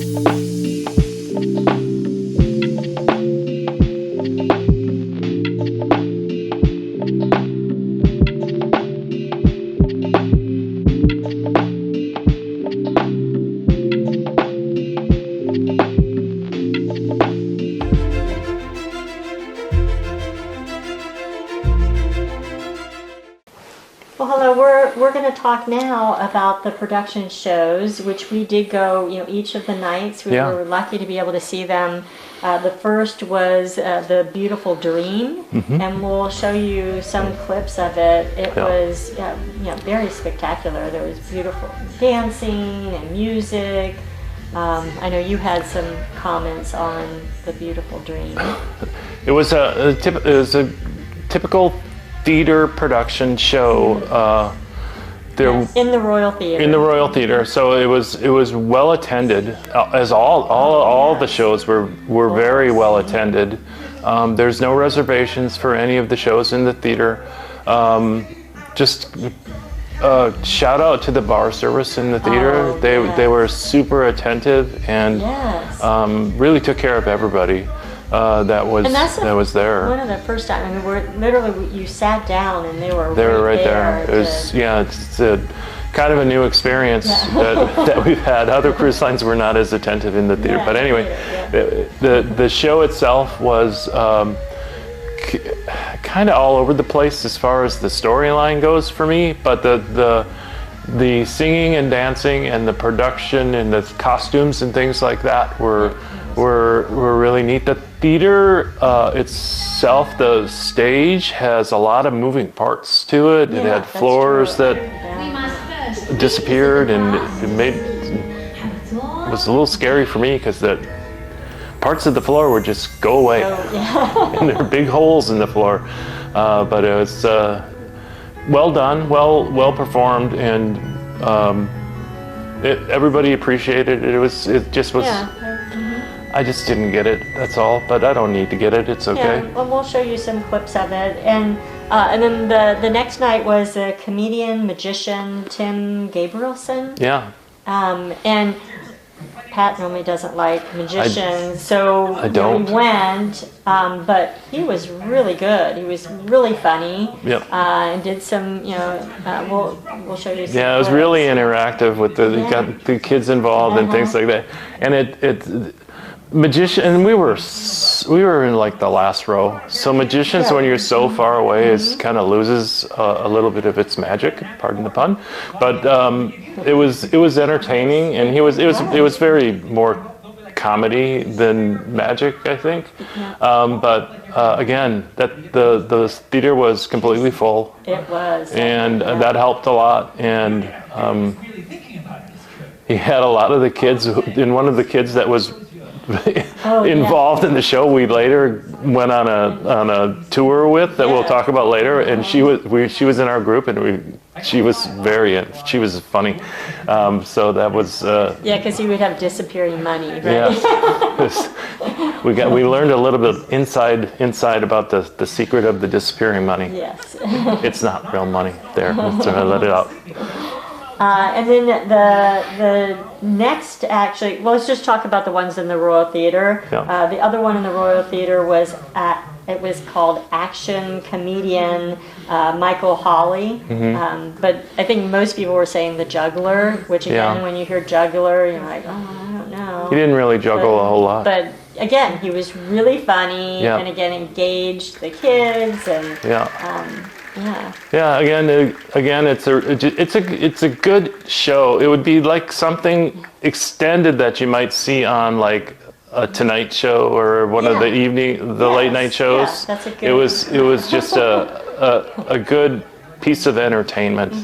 Well, hello. We're going to talk now about the production shows, which we did go, each of the nights. We were lucky to be able to see them. The first was The Beautiful Dream, and we'll show you some clips of it. It was, very spectacular. There was beautiful dancing and music. I know you had some comments on The Beautiful Dream. It was a typical theater production show. In the Royal Theater. In the Royal Theater, so it was well attended, as all the shows were very well attended. There's no reservations for any of the shows in the theater. Just shout out to the bar service in the theater. They were super attentive and really took care of everybody. That was there. One of the first times, I mean, literally you sat down and they were right there. It was, it's a kind of a new experience that we've had. Other cruise lines were not as attentive in the theater, but anyway, the show itself was kind of all over the place as far as the storyline goes for me, but the singing and dancing and the production and the costumes and things like that were really neat. The theater itself, the stage has a lot of moving parts to it. It had floors that disappeared, and it was a little scary for me because the parts of the floor would just go away, and there are big holes in the floor. But it was well done, well performed, and everybody appreciated it. It just was. I just didn't get it, that's all, but I don't need to get it, it's okay. Yeah, well, we'll show you some clips of it. And then the next night was a comedian, magician, Tim Gabrielson. Yeah. And Pat normally doesn't like magicians, so I don't. We went, but he was really good. He was really funny. Yep. And did some, we'll show you some Yeah, it was clips. really interactive with you got the kids involved and things like that. And it magician, and we were in like the last row. So magicians, when you're so far away, it kind of loses a little bit of its magic. Pardon the pun, but it was entertaining, and it was very more comedy than magic, I think. But again, that the theater was completely full. It was, and that helped a lot. And he had a lot of the kids, and one of the kids that was involved in the show, we later went on a tour with that we'll talk about later, and she was in our group, and she was funny, so that was because he would have disappearing money, right? Yeah. we learned a little bit inside about the secret of the disappearing money. Yes. It's not real money there. Let's let it out. And then the next, actually, well, let's just talk about the ones in the Royal Theater. Yeah. The other one in the Royal Theater was it was called Action Comedian Michael Hawley. But I think most people were saying the Juggler, which again, when you hear Juggler, you're like, oh, I don't know. He didn't really juggle a whole lot. But again, he was really funny and again engaged the kids and Again, it's a good show. It would be like something extended that you might see on like a Tonight Show or one of the late night shows. Yeah, that's a good. It was just a good piece of entertainment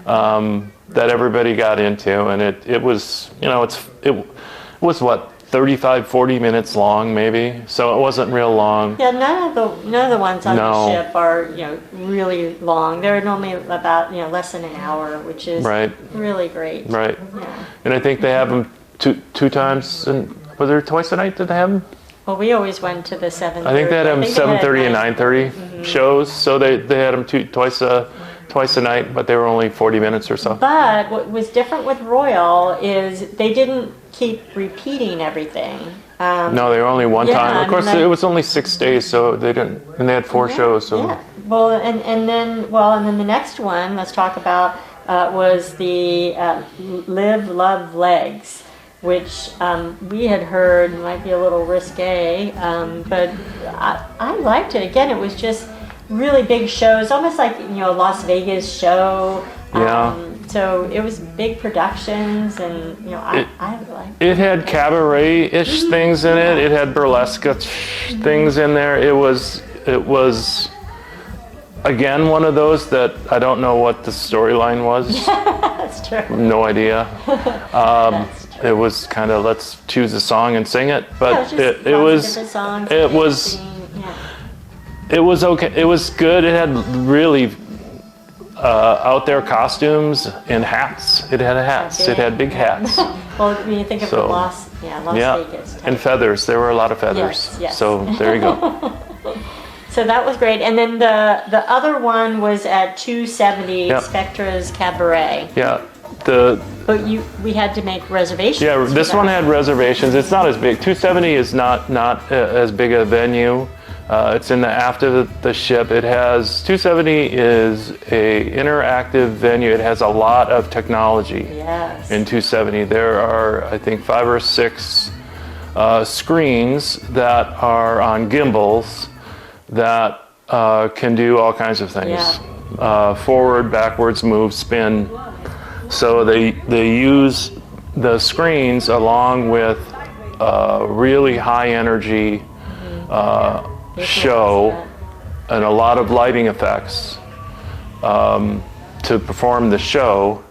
that everybody got into, and it was what, 35, 40 minutes long, maybe. So it wasn't real long. Yeah, none of the ones on the ship are really long. They're normally about less than an hour, which is really great. Right. Yeah. And I think they have them two times. And was there twice a night that they have them? Well, we always went to the 7:30. I think they had them 7:30 and 9:30 shows. So they had them twice a night, but they were only 40 minutes or so. But what was different with Royal is they didn't keep repeating everything. No, they were only one time. Of course, it was only 6 days, so they didn't, and they had 4 shows. So. Yeah. Well, and then the next one, let's talk about, was the Live, Love, Legs, which we had heard might be a little risque, but I liked it. Again, it was just really big shows, almost like, Las Vegas show. Yeah. So it was big productions, and I liked it. It had cabaret-ish things in it. It had burlesque things in there. It was again one of those that I don't know what the storyline was. That's true. No idea. It was kind of, let's choose a song and sing it, but it was okay. It was good. It had really out there costumes and hats. It had hats. It had big hats. Well, when you think of the Las Vegas. And feathers. There were a lot of feathers. Yes. So there you go. So that was great. And then the other one was at 270 Spectra's Cabaret. Yeah. But we had to make reservations. Yeah, this one had reservations. It's not as big. 270 is not as big a venue. It's in the aft of the ship. 270 is a interactive venue. It has a lot of technology. Yes. In 270, there are, I think, 5 or 6 screens that are on gimbals that can do all kinds of things. Yeah. Forward, backwards, move, spin. So they use the screens along with really high energy show and a lot of lighting effects to perform the show.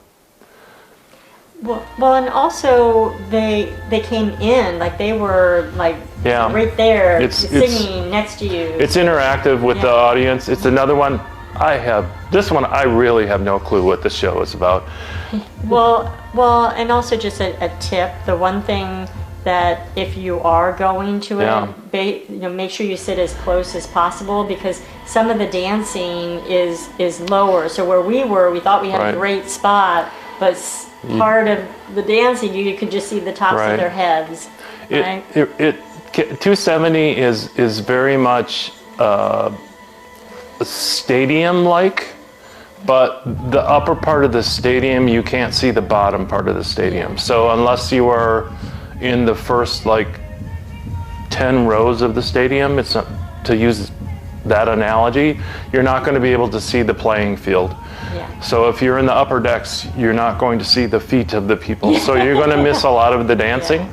Well, and also they came in, like they were like right there singing next to you. It's interactive with the audience. It's another one. I really have no clue what this show is about. Well, and also just a tip. The one thing that if you are going to it, make sure you sit as close as possible, because some of the dancing is lower. So where we were, we thought we had a great spot, but part of the dancing, you could just see the tops of their heads. Right? 270 is very much stadium-like, but the upper part of the stadium, you can't see the bottom part of the stadium. So unless you are in the first 10 rows of the stadium, it's not, to use that analogy, you're not going to be able to see the playing field. Yeah. So if you're in the upper decks, you're not going to see the feet of the people. So you're going to miss a lot of the dancing.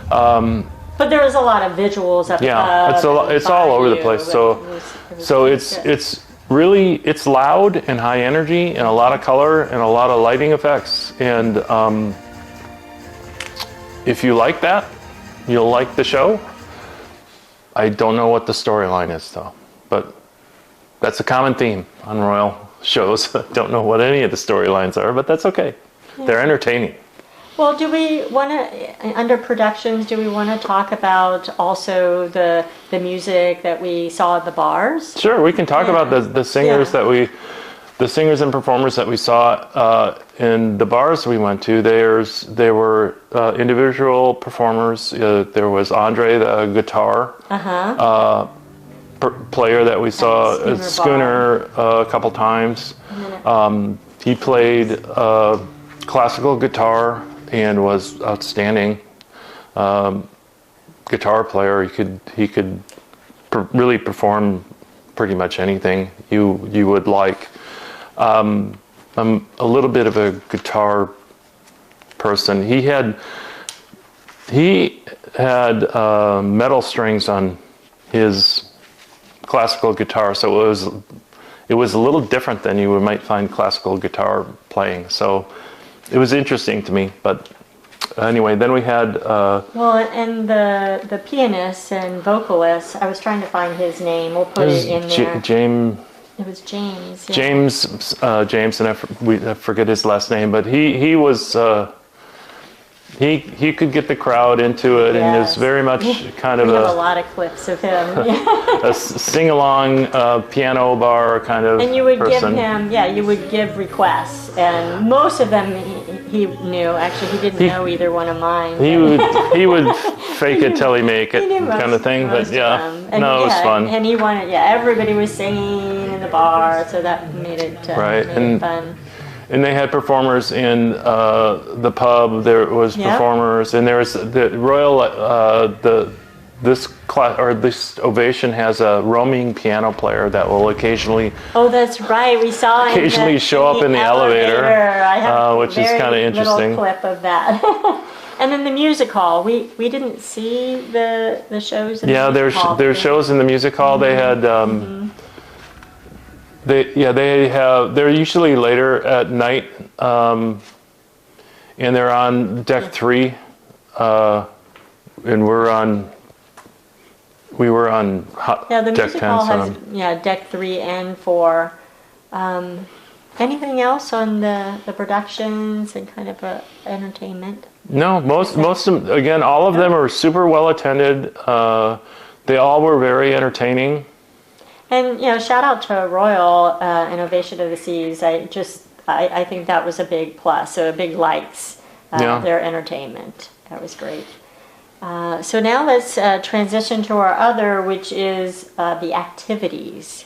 But there was a lot of visuals up it's all over the place. So it's really, it's loud and high energy and a lot of color and a lot of lighting effects. And if you like that, you'll like the show. I don't know what the storyline is though, but that's a common theme on Royal shows. I don't know what any of the storylines are, but that's okay. Yeah. They're entertaining. Well, do we want to, under productions, do we want to talk about also the music that we saw at the bars? Sure, we can talk about the singers the singers and performers that we saw in the bars we went to. There were individual performers. There was Andre, the guitar player that we saw at Schooner a couple times. He played classical guitar and was outstanding guitar player. He could really perform pretty much anything you would like. I'm a little bit of a guitar person. He had metal strings on his classical guitar, so it was a little different than you might find classical guitar playing. So it was interesting to me. But anyway, then we had and the pianist and vocalist, I was trying to find his name. We'll put it in there. It was James. Yeah. James, and I forget his last name, but he was he could get the crowd into it, and is very much kind of we have a lot of clips of him. A sing-along piano bar kind of. And you would person. give him, you would give requests, and most of them He knew. Actually, he didn't know either one of mine. He would fake it till he make it He knew kind of thing. But yeah, and no, it was fun. And he wanted, everybody was singing in the bar, so that made it Right, made it fun. And they had performers in the pub. There was performers, and there was the Royal. This Ovation has a roaming piano player that will occasionally. Oh, that's right. We saw him occasionally show up in the elevator, I have which is kind of interesting. Little clip of that. And then the music hall. We didn't see the shows. In the music hall. There's shows in the music hall. They had. They're usually later at night, and they're on deck 3, and we were on the deck music 10. hall has deck 3 and 4. Anything else on the productions and kind of entertainment? No, most of them, again, all of them are super well attended. They all were very entertaining. And shout out to Royal and Ovation of the Seas. I think that was a big plus. So a big likes their entertainment. That was great. So now let's transition to our other, which is the activities.